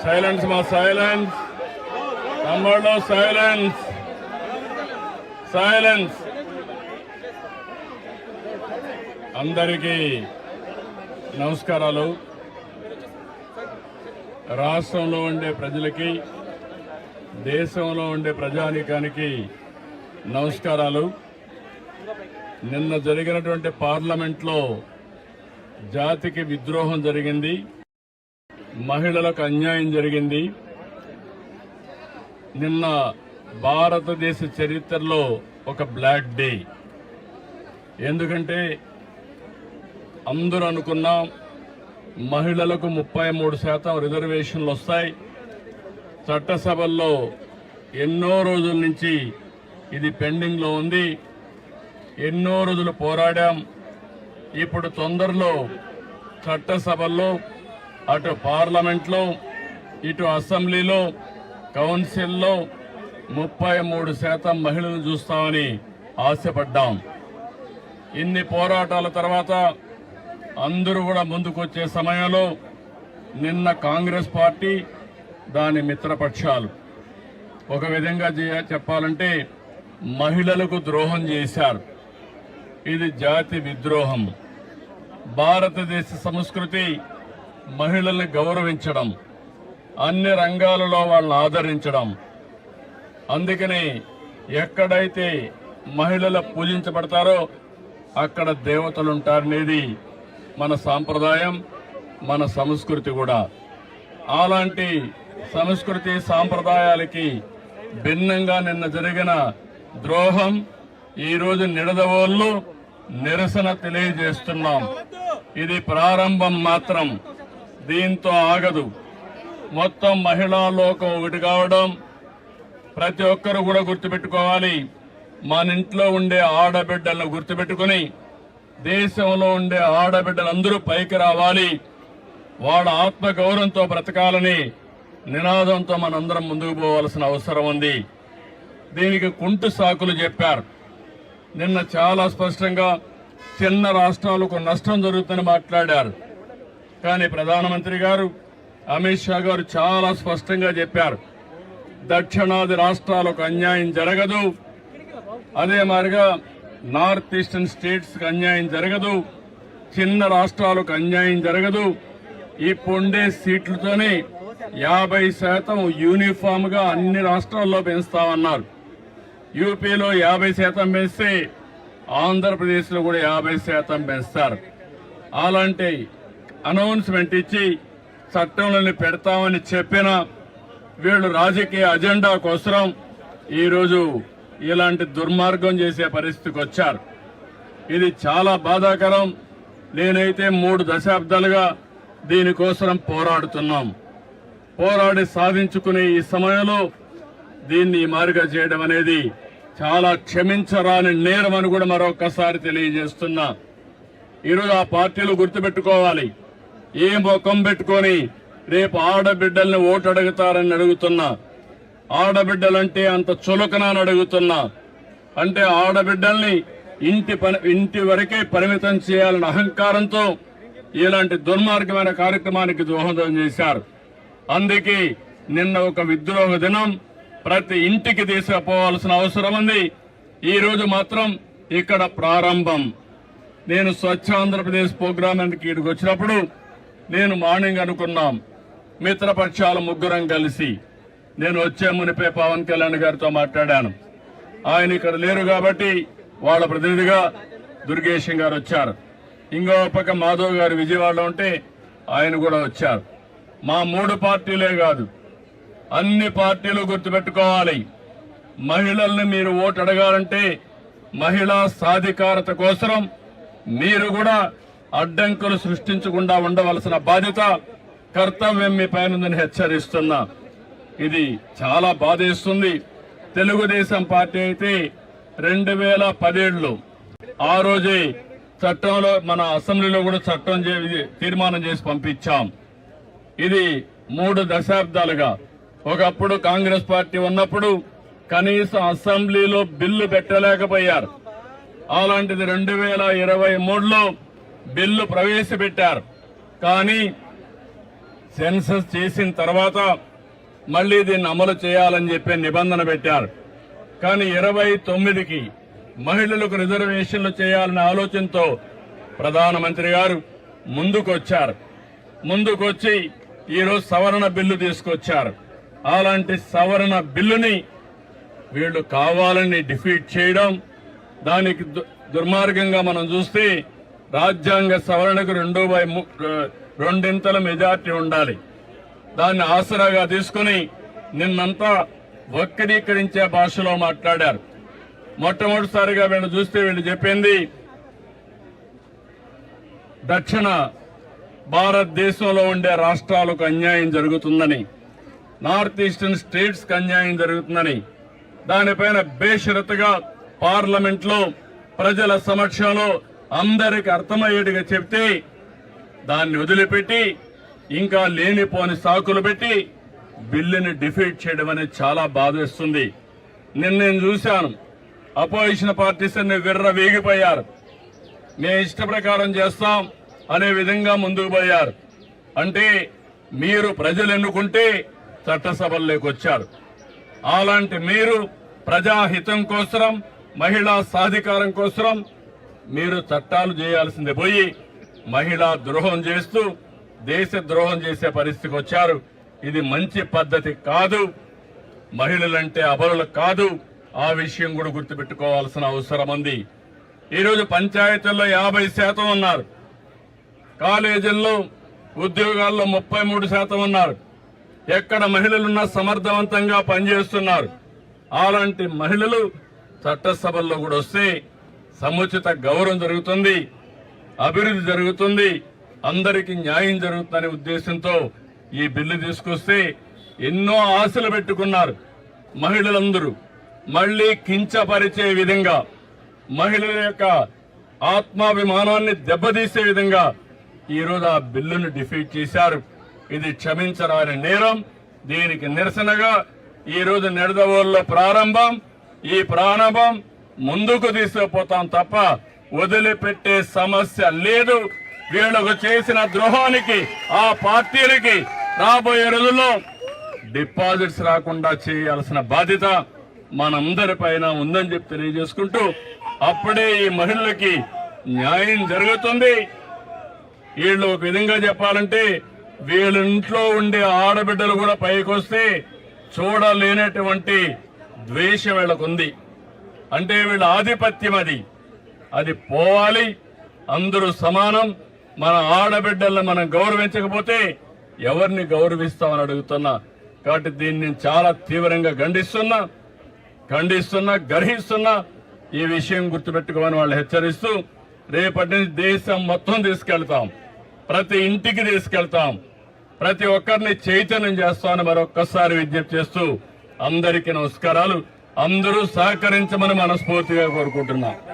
Silence మా silence తమ్ముళ్ళు silence silence. అందరికీ నమస్కారాలు. రాష్ట్రంలో ఉండే ప్రజలకి, దేశంలో ఉండే ప్రజానీకానికి నమస్కారాలు. నిన్న జరిగినటువంటి పార్లమెంట్లో జాతికి విద్రోహం జరిగింది, మహిళలకు అన్యాయం జరిగింది. నిన్న భారతదేశ చరిత్రలో ఒక బ్లాక్ డే. ఎందుకంటే అందరూ అనుకున్నాం మహిళలకు 33% రిజర్వేషన్లు వస్తాయి. చట్టసభల్లో ఎన్నో రోజుల నుంచి ఇది పెండింగ్లో ఉంది. ఎన్నో రోజులు పోరాడాం. ఇప్పుడు తొందరలో చట్టసభల్లో, అటు పార్లమెంట్లో, ఇటు అసెంబ్లీలో, కౌన్సిల్లో 33% మహిళలను చూస్తామని ఆశపడ్డాం. ఇన్ని పోరాటాల తర్వాత అందరూ కూడా ముందుకొచ్చే సమయంలో నిన్న కాంగ్రెస్ పార్టీ, దాని మిత్రపక్షాలు ఒక విధంగా చెప్పాలంటే మహిళలకు ద్రోహం చేశారు. ఇది జాతి విద్రోహం. భారతదేశ సంస్కృతి మహిళల్ని గౌరవించడం, అన్ని రంగాలలో వాళ్ళని ఆదరించడం. అందుకని ఎక్కడైతే మహిళలు పూజించబడతారో అక్కడ దేవతలుంటారనేది మన సాంప్రదాయం, మన సంస్కృతి కూడా. అలాంటి సంస్కృతి సాంప్రదాయాలకి భిన్నంగా నిన్న జరిగిన ద్రోహం ఈరోజు నిడదవోళ్ళు నిరసన తెలియజేస్తున్నాం. ఇది ప్రారంభం మాత్రం, దీంతో ఆగదు. మొత్తం మహిళా లోకం ఒకటి కావడం ప్రతి ఒక్కరు కూడా గుర్తుపెట్టుకోవాలి. మన ఇంట్లో ఉండే ఆడబిడ్డలను గుర్తుపెట్టుకుని దేశంలో ఉండే ఆడబిడ్డలందరూ పైకి రావాలి, వాళ్ళ ఆత్మగౌరవంతో బ్రతకాలని నినాదంతో మనందరం ముందుకు పోవాల్సిన అవసరం ఉంది. దీనికి కుంటు సాకులు చెప్పారు. నిన్న చాలా స్పష్టంగా చిన్న రాష్ట్రాలకు నష్టం జరుగుతుందని మాట్లాడారు. కానీ ప్రధానమంత్రి గారు, అమిత్ షా గారు చాలా స్పష్టంగా చెప్పారు, దక్షిణాది రాష్ట్రాలకు అన్యాయం జరగదు, అదే మాదిరిగా నార్త్ ఈస్టర్న్ స్టేట్స్ కి అన్యాయం జరగదు, చిన్న రాష్ట్రాలకు అన్యాయం జరగదు. ఇప్పుండే సీట్లతోనే 50% యూనిఫామ్ గా అన్ని రాష్ట్రాల్లో పెంచుతామన్నారు. యూపీలో 50% పెంచితే ఆంధ్రప్రదేశ్ లో కూడా 50% పెంచుతారు. అలాంటి అనౌన్స్మెంట్ ఇచ్చి చట్టంలోని పెడతామని చెప్పిన వీళ్ళు రాజకీయ అజెండా కోసం ఈరోజు ఇలాంటి దుర్మార్గం చేసే పరిస్థితికి వచ్చారు. ఇది చాలా బాధాకరం. నేనైతే 3 దశాబ్దాలుగా దీనికోసం పోరాడుతున్నాం. పోరాడి సాధించుకునే ఈ సమయంలో దీన్ని మారుగా చేయడం అనేది చాలా క్షమించరాని నేరం అని కూడా మరొకసారి తెలియజేస్తున్నా. ఈరోజు ఆ పార్టీలు గుర్తుపెట్టుకోవాలి. ఏ ముఖం పెట్టుకొని రేపు ఆడబిడ్డల్ని ఓటు అడుగుతారని అడుగుతున్నా. ఆడబిడ్డలంటే అంత చులకనని అడుగుతున్నా. అంటే ఆడబిడ్డల్ని ఇంటి వరకే పరిమితం చేయాలన్న అహంకారంతో ఇలాంటి దుర్మార్గమైన కార్యక్రమానికి దోహదం చేశారు. అందుకే నిన్న ఒక విద్రోహ దినం, ప్రతి ఇంటికి తీసుకుపోవాల్సిన అవసరం ఉంది. ఈ రోజు మాత్రం ఇక్కడ ప్రారంభం. నేను స్వచ్ఛ ఆంధ్రప్రదేశ్ ప్రోగ్రాంకి ఇక్కడికి వచ్చినప్పుడు నేను మార్నింగ్ అనుకున్నాం, మిత్రపక్షాల ముగ్గురం కలిసి నేను వచ్చే మునిపే పవన్ కళ్యాణ్ గారితో మాట్లాడాను. ఆయన ఇక్కడ లేరు కాబట్టి వాళ్ళ ప్రతినిధిగా దుర్గేశం గారు వచ్చారు. ఇంకో పక్క మాధవ్ గారు విజయవాడలో ఉంటే ఆయన కూడా వచ్చారు. మా 3 పార్టీలే కాదు, అన్ని పార్టీలు గుర్తుపెట్టుకోవాలి. మహిళల్ని మీరు ఓటు అడగాలంటే మహిళా సాధికారత కోసం మీరు కూడా అడ్డంకులు సృష్టించకుండా ఉండవలసిన బాధ్యత, కర్తవ్యం మీ పైన హెచ్చరిస్తున్నా. ఇది చాలా బాధేస్తుంది. తెలుగుదేశం పార్టీ అయితే 2017లో ఆ రోజే చట్టంలో, మన అసెంబ్లీలో కూడా చట్టం తీర్మానం చేసి పంపించాం. ఇది 3 దశాబ్దాలుగా, ఒకప్పుడు కాంగ్రెస్ పార్టీ ఉన్నప్పుడు కనీసం అసెంబ్లీలో బిల్లు పెట్టలేకపోయారు. అలాంటిది 2023లో బిల్లు ప్రవేశపెట్టారు. కానీ సెన్సస్ చేసిన తర్వాత మళ్లీ దీన్ని అమలు చేయాలని చెప్పి నిబంధన పెట్టారు. కానీ 29కి మహిళలకు రిజర్వేషన్లు చేయాలనే ఆలోచనతో ప్రధానమంత్రి గారు ముందుకొచ్చి ఈరోజు సవరణ బిల్లు తీసుకొచ్చారు. అలాంటి సవరణ బిల్లుని వీళ్లు కావాలని డిఫీట్ చేయడం, దానికి దుర్మార్గంగా మనం చూస్తే రాజ్యాంగ సవరణకు 2/2 మెజార్టీ ఉండాలి. దాన్ని ఆసరాగా తీసుకుని నిన్నంతా వక్రీకరించే భాషలో మాట్లాడారు. మొట్టమొదటిసారిగా వీళ్ళు చూస్తే వీళ్ళు చెప్పింది దక్షిణ భారతదేశంలో ఉండే రాష్ట్రాలకు అన్యాయం జరుగుతుందని, నార్త్ ఈస్టర్న్ స్టేట్స్ కి అన్యాయం జరుగుతుందని, దానిపైన బేషరతుగా పార్లమెంట్ లో ప్రజల సమక్షంలో అందరికి అర్థమయ్యేట్టుగా చెప్తే దాన్ని వదిలిపెట్టి ఇంకా లేనిపోని సాకులు పెట్టి బిల్లుని డిఫీట్ చేయడం అనేది చాలా బాధేస్తుంది. నేను చూశాను, అపోజిషన్ పార్టీస్ అన్ని విర్రవీగిపోయారు. మేము ఇష్ట ప్రకారం చేస్తాం అనే విధంగా ముందుకు పోయారు. అంటే మీరు ప్రజలు ఎన్నుకుంటే చట్టసభల్లోకి వచ్చారు. అలాంటి మీరు ప్రజాహితం కోసం, మహిళా సాధికారం కోసం మీరు చట్టాలు చేయాల్సిందే పోయి మహిళా ద్రోహం చేస్తూ దేశ ద్రోహం చేసే పరిస్థితికి వచ్చారు. ఇది మంచి పద్ధతి కాదు. మహిళలంటే అబలులు కాదు. ఆ విషయం కూడా గుర్తుపెట్టుకోవాల్సిన అవసరం ఉంది. ఈరోజు పంచాయతీల్లో 50% ఉన్నారు, కాలేజీల్లో ఉద్యోగాల్లో 33% ఉన్నారు. ఎక్కడ మహిళలున్నా సమర్థవంతంగా పనిచేస్తున్నారు. అలాంటి మహిళలు చట్టసభల్లో కూడా వస్తే సముచిత గౌరవం జరుగుతుంది, అభివృద్ధి జరుగుతుంది, అందరికీ న్యాయం జరుగుతుందనే ఉద్దేశంతో ఈ బిల్లు తీసుకొస్తే ఎన్నో ఆశలు పెట్టుకున్నారు మహిళలందరూ. మళ్లీ కించపరిచే విధంగా, మహిళల యొక్క ఆత్మాభిమానాన్ని దెబ్బతీసే విధంగా ఈరోజు ఆ బిల్లును డిఫీట్ చేశారు. ఇది క్షమించరాని నేరం. దీనికి నిరసనగా ఈరోజు నిడదవోలులో ఈ ప్రారంభం ముందుకు తీసుకుపోతాం తప్ప వదిలిపెట్టే సమస్య లేదు. వీళ్లకు చేసిన ద్రోహానికి ఆ పార్టీలకి రాబోయే రోజుల్లో డిపాజిట్స్ రాకుండా చేయాల్సిన బాధ్యత మనందరిపైన ఉందని చెప్పి తెలియజేసుకుంటూ, అప్పుడే ఈ మహిళలకి న్యాయం జరుగుతుంది. వీళ్ళు ఒక విధంగా చెప్పాలంటే వీళ్ళ ఇంట్లో ఉండే ఆడబిడ్డలు కూడా పైకొస్తే చూడలేనటువంటి ద్వేషం వీళ్ళకుంది. అంటే వీళ్ళ ఆధిపత్యం అది పోవాలి. అందరూ సమానం. మన ఆడబిడ్డలను మనం గౌరవించకపోతే ఎవరిని గౌరవిస్తామని అడుగుతున్నా. కాబట్టి దీన్ని చాలా తీవ్రంగా ఖండిస్తున్నా, గర్హిస్తున్నా. ఈ విషయం గుర్తుపెట్టుకోమని వాళ్ళు హెచ్చరిస్తూ, రేపటి నుంచి దేశం మొత్తం తీసుకెళ్తాం, ప్రతి ఇంటికి తీసుకెళ్తాం, ప్రతి ఒక్కరిని చైతన్యం చేస్తామని మరొక్కసారి విజ్ఞప్తి చేస్తూ అందరికీ నమస్కారాలు. అందరూ సహకరించమని మనస్ఫూర్తిగా కోరుకుంటున్నాం.